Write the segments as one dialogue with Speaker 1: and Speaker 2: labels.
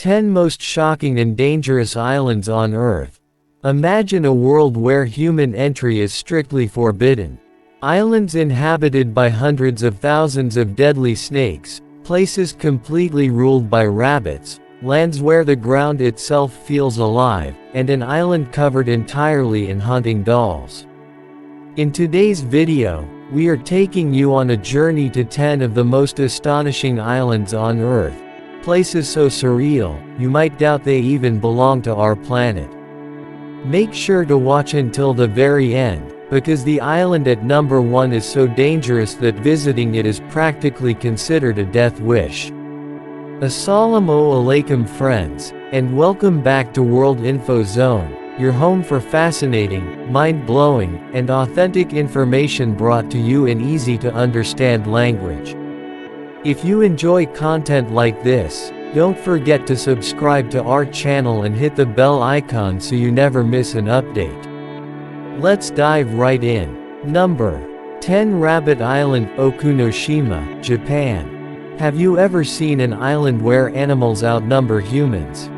Speaker 1: 10 Most Shocking and Dangerous Islands on Earth. Imagine a world where human entry is strictly forbidden. Islands inhabited by hundreds of thousands of deadly snakes, places completely ruled by rabbits, lands where the ground itself feels alive, and an island covered entirely in hunting dolls. In today's video, we are taking you on a journey to 10 of the most astonishing islands on Earth. Places so surreal, you might doubt they even belong to our planet. Make sure to watch until the very end, because the island at number 1 is so dangerous that visiting it is practically considered a death wish. Assalamu alaikum friends, and welcome back to World Info Zone, your home for fascinating, mind-blowing, and authentic information brought to you in easy-to-understand language. If you enjoy content like this, don't forget to subscribe to our channel and hit the bell icon so you never miss an update. Let's dive right in. Number 10 Rabbit Island, Okunoshima, Japan. Have you ever seen an island where animals outnumber humans?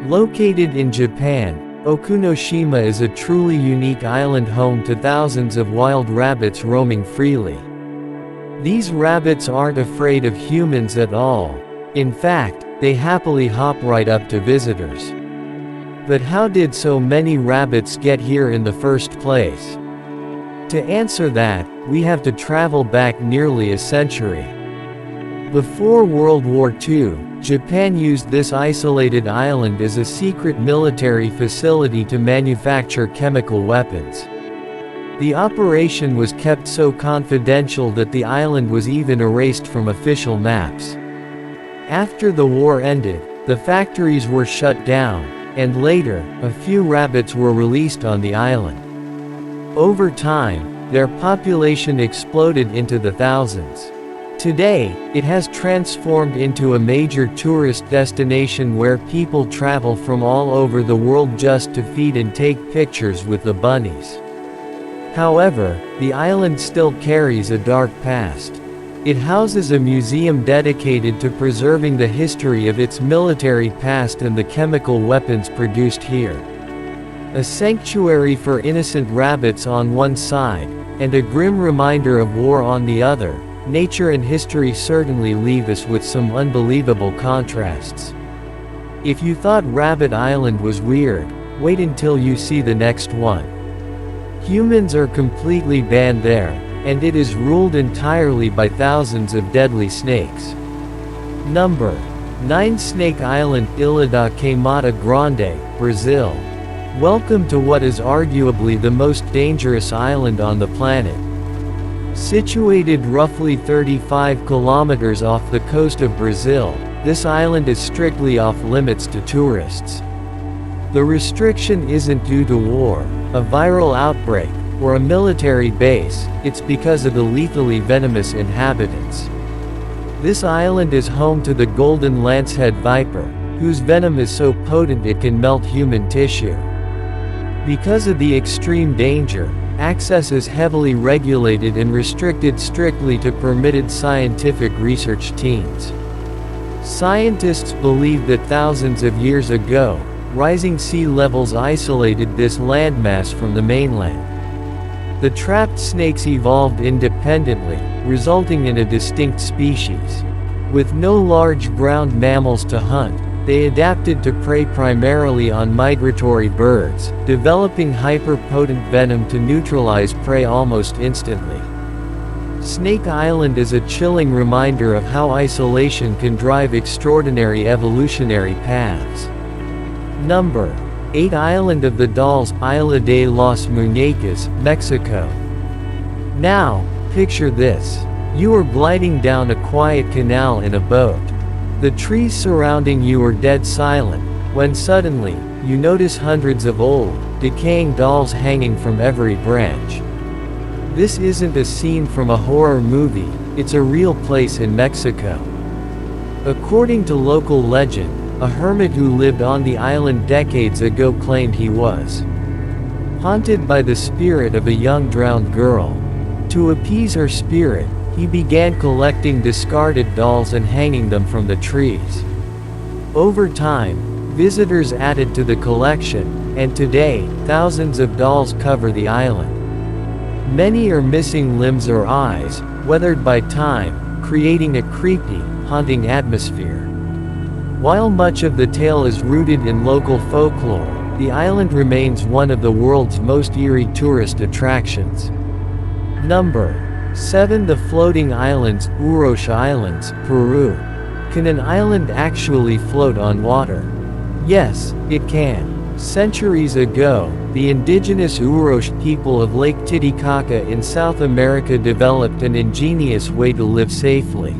Speaker 1: Located in Japan, Okunoshima is a truly unique island home to thousands of wild rabbits roaming freely. These rabbits aren't afraid of humans at all. In fact, they happily hop right up to visitors. But how did so many rabbits get here in the first place? To answer that, we have to travel back nearly a century. Before World War II, Japan used this isolated island as a secret military facility to manufacture chemical weapons. The operation was kept so confidential that the island was even erased from official maps. After the war ended, the factories were shut down, and later, a few rabbits were released on the island. Over time, their population exploded into the thousands. Today, it has transformed into a major tourist destination where people travel from all over the world just to feed and take pictures with the bunnies. However, the island still carries a dark past. It houses a museum dedicated to preserving the history of its military past and the chemical weapons produced here. A sanctuary for innocent rabbits on one side, and a grim reminder of war on the other. Nature and history certainly leave us with some unbelievable contrasts. If you thought Rabbit Island was weird, wait until you see the next one. Humans are completely banned there, and it is ruled entirely by thousands of deadly snakes. Number 9 Snake Island, Ilha da Queimada Grande, Brazil. Welcome to what is arguably the most dangerous island on the planet. Situated roughly 35 kilometers off the coast of Brazil, this island is strictly off limits to tourists. The restriction isn't due to war, a viral outbreak, or a military base, it's because of the lethally venomous inhabitants. This island is home to the golden lancehead viper, whose venom is so potent it can melt human tissue. Because of the extreme danger, access is heavily regulated and restricted strictly to permitted scientific research teams. Scientists believe that thousands of years ago, rising sea levels isolated this landmass from the mainland. The trapped snakes evolved independently, resulting in a distinct species. With no large ground mammals to hunt, they adapted to prey primarily on migratory birds, developing hyper-potent venom to neutralize prey almost instantly. Snake Island is a chilling reminder of how isolation can drive extraordinary evolutionary paths. Number 8 Island of the Dolls, Isla de los Muñecas, Mexico. Now, picture this. You are gliding down a quiet canal in a boat. The trees surrounding you are dead silent, when suddenly, you notice hundreds of old, decaying dolls hanging from every branch. This isn't a scene from a horror movie, it's a real place in Mexico. According to local legend, a hermit who lived on the island decades ago claimed he was haunted by the spirit of a young drowned girl. To appease her spirit, he began collecting discarded dolls and hanging them from the trees. Over time, visitors added to the collection, and today, thousands of dolls cover the island. Many are missing limbs or eyes, weathered by time, creating a creepy, haunting atmosphere. While much of the tale is rooted in local folklore, the island remains one of the world's most eerie tourist attractions. Number 7. The Floating Islands, Urosh Islands, Peru. Can an island actually float on water? Yes, it can. Centuries ago, the indigenous Urosh people of Lake Titicaca in South America developed an ingenious way to live safely.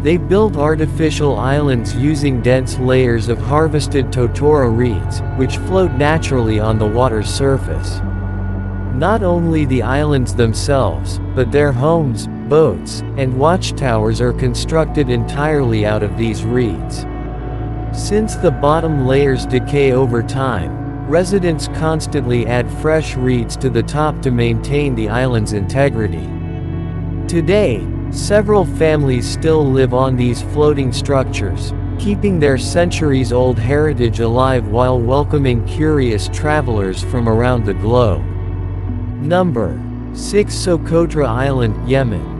Speaker 1: They built artificial islands using dense layers of harvested totora reeds, which float naturally on the water's surface. Not only the islands themselves, but their homes, boats, and watchtowers are constructed entirely out of these reeds. Since the bottom layers decay over time, residents constantly add fresh reeds to the top to maintain the island's integrity. Today, several families still live on these floating structures, keeping their centuries-old heritage alive while welcoming curious travelers from around the globe. Number 6. Socotra Island, Yemen.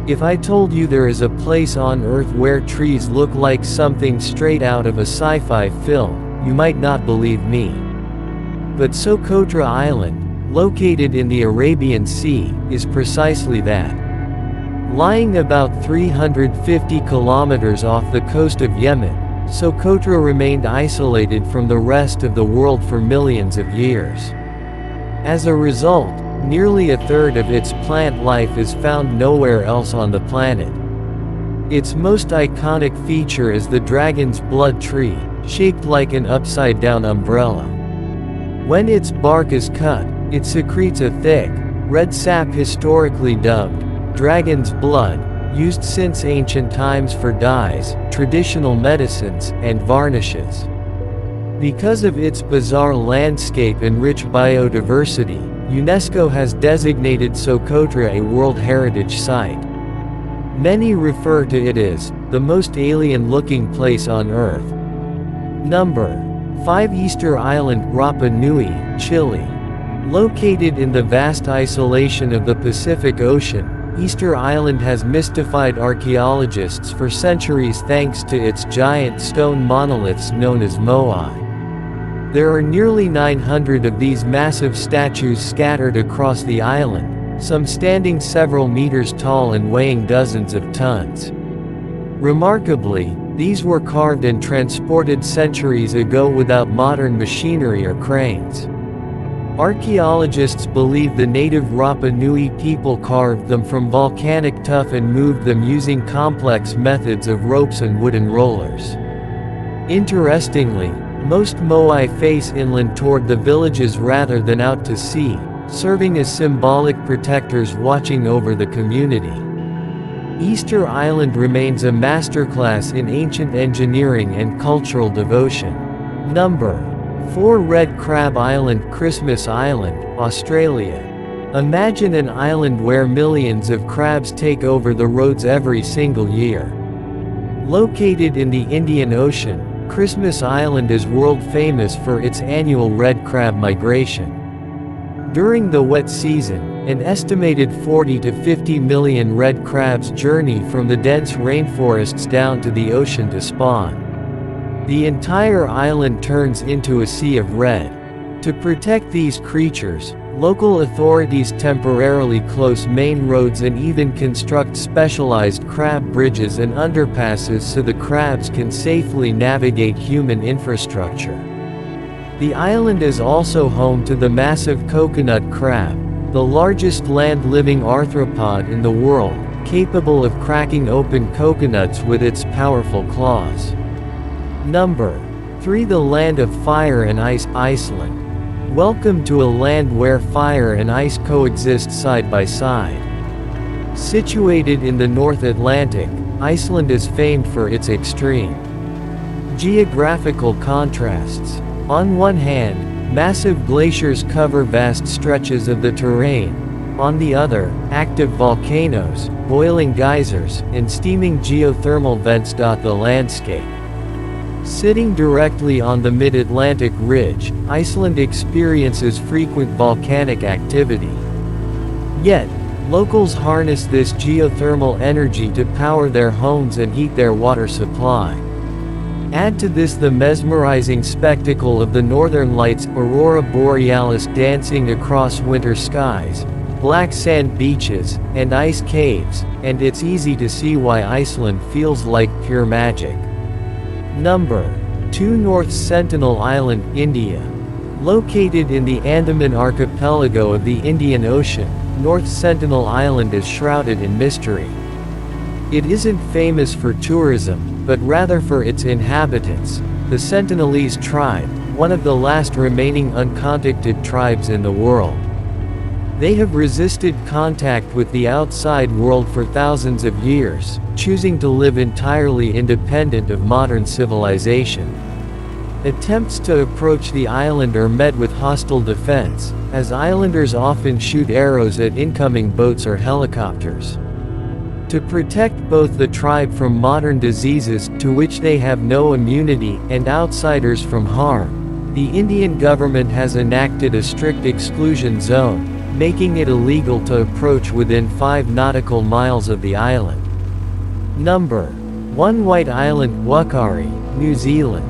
Speaker 1: If I told you there is a place on Earth where trees look like something straight out of a sci-fi film, you might not believe me. But Socotra Island, located in the Arabian Sea, is precisely that. Lying about 350 kilometers off the coast of Yemen, Socotra remained isolated from the rest of the world for millions of years. As a result, nearly a third of its plant life is found nowhere else on the planet. Its most iconic feature is the dragon's blood tree, shaped like an upside-down umbrella. When its bark is cut, it secretes a thick, red sap historically dubbed dragon's blood, used since ancient times for dyes, traditional medicines, and varnishes. Because of its bizarre landscape and rich biodiversity, UNESCO has designated Socotra a World Heritage Site. Many refer to it as the most alien-looking place on Earth. Number 5. Easter Island, Rapa Nui, Chile. Located in the vast isolation of the Pacific Ocean, Easter Island has mystified archaeologists for centuries thanks to its giant stone monoliths known as moai. There are nearly 900 of these massive statues scattered across the island, some standing several meters tall and weighing dozens of tons. Remarkably, these were carved and transported centuries ago without modern machinery or cranes. Archaeologists believe the native Rapa Nui people carved them from volcanic tuff and moved them using complex methods of ropes and wooden rollers. Interestingly, most moai face inland toward the villages rather than out to sea, serving as symbolic protectors watching over the community. Easter Island remains a masterclass in ancient engineering and cultural devotion. Number 4. Red Crab Island, Christmas Island, Australia. Imagine an island where millions of crabs take over the roads every single year. Located in the Indian Ocean, Christmas Island is world famous for its annual red crab migration. During the wet season, an estimated 40 to 50 million red crabs journey from the dense rainforests down to the ocean to spawn. The entire island turns into a sea of red. To protect these creatures, local authorities temporarily close main roads and even construct specialized crab bridges and underpasses so the crabs can safely navigate human infrastructure. The island is also home to the massive coconut crab, the largest land-living arthropod in the world, capable of cracking open coconuts with its powerful claws. Number 3. The Land of Fire and Ice, Iceland. Welcome to a land where fire and ice coexist side by side. Situated in the North Atlantic, Iceland is famed for its extreme geographical contrasts. On one hand, massive glaciers cover vast stretches of the terrain. On the other, active volcanoes, boiling geysers, and steaming geothermal vents dot the landscape. Sitting directly on the mid-Atlantic ridge, Iceland experiences frequent volcanic activity. Yet, locals harness this geothermal energy to power their homes and heat their water supply. Add to this the mesmerizing spectacle of the northern lights, aurora borealis dancing across winter skies, black sand beaches, and ice caves, and it's easy to see why Iceland feels like pure magic. Number 2. North Sentinel Island, India. Located in the Andaman archipelago of the Indian Ocean, North Sentinel Island is shrouded in mystery. It isn't famous for tourism, but rather for its inhabitants, the Sentinelese tribe, one of the last remaining uncontacted tribes in the world. They have resisted contact with the outside world for thousands of years, choosing to live entirely independent of modern civilization. Attempts to approach the island are met with hostile defense, as islanders often shoot arrows at incoming boats or helicopters. To protect both the tribe from modern diseases, to which they have no immunity, and outsiders from harm, the Indian government has enacted a strict exclusion zone, making it illegal to approach within 5 nautical miles of the island. Number 1. White Island, Wukari, New Zealand.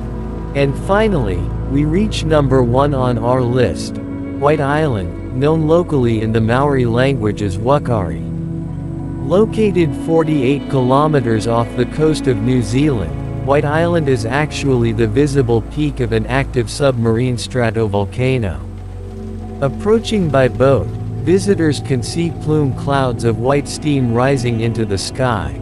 Speaker 1: And finally, we reach number 1 on our list, White Island, known locally in the Maori language as Wukari. Located 48 kilometers off the coast of New Zealand, White Island is actually the visible peak of an active submarine stratovolcano. Approaching by boat, visitors can see plume clouds of white steam rising into the sky.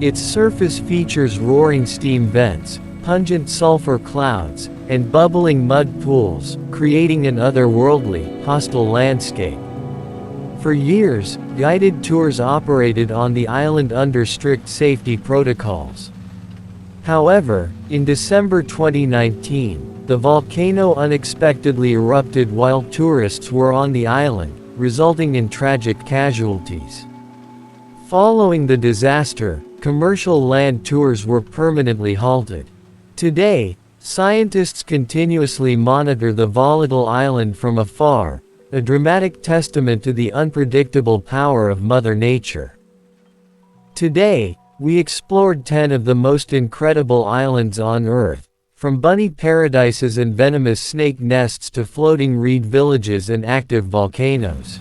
Speaker 1: Its surface features roaring steam vents, pungent sulfur clouds, and bubbling mud pools, creating an otherworldly, hostile landscape. For years, guided tours operated on the island under strict safety protocols. However, in December 2019, the volcano unexpectedly erupted while tourists were on the island, resulting in tragic casualties. Following the disaster, commercial land tours were permanently halted. Today, scientists continuously monitor the volatile island from afar, a dramatic testament to the unpredictable power of Mother Nature. Today, we explored 10 of the most incredible islands on Earth, from bunny paradises and venomous snake nests to floating reed villages and active volcanoes.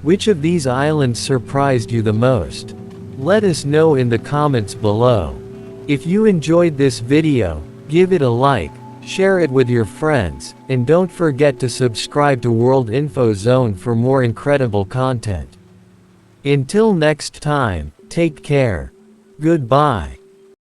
Speaker 1: Which of these islands surprised you the most? Let us know in the comments below. If you enjoyed this video, give it a like, share it with your friends, and don't forget to subscribe to World Info Zone for more incredible content. Until next time, take care. Goodbye.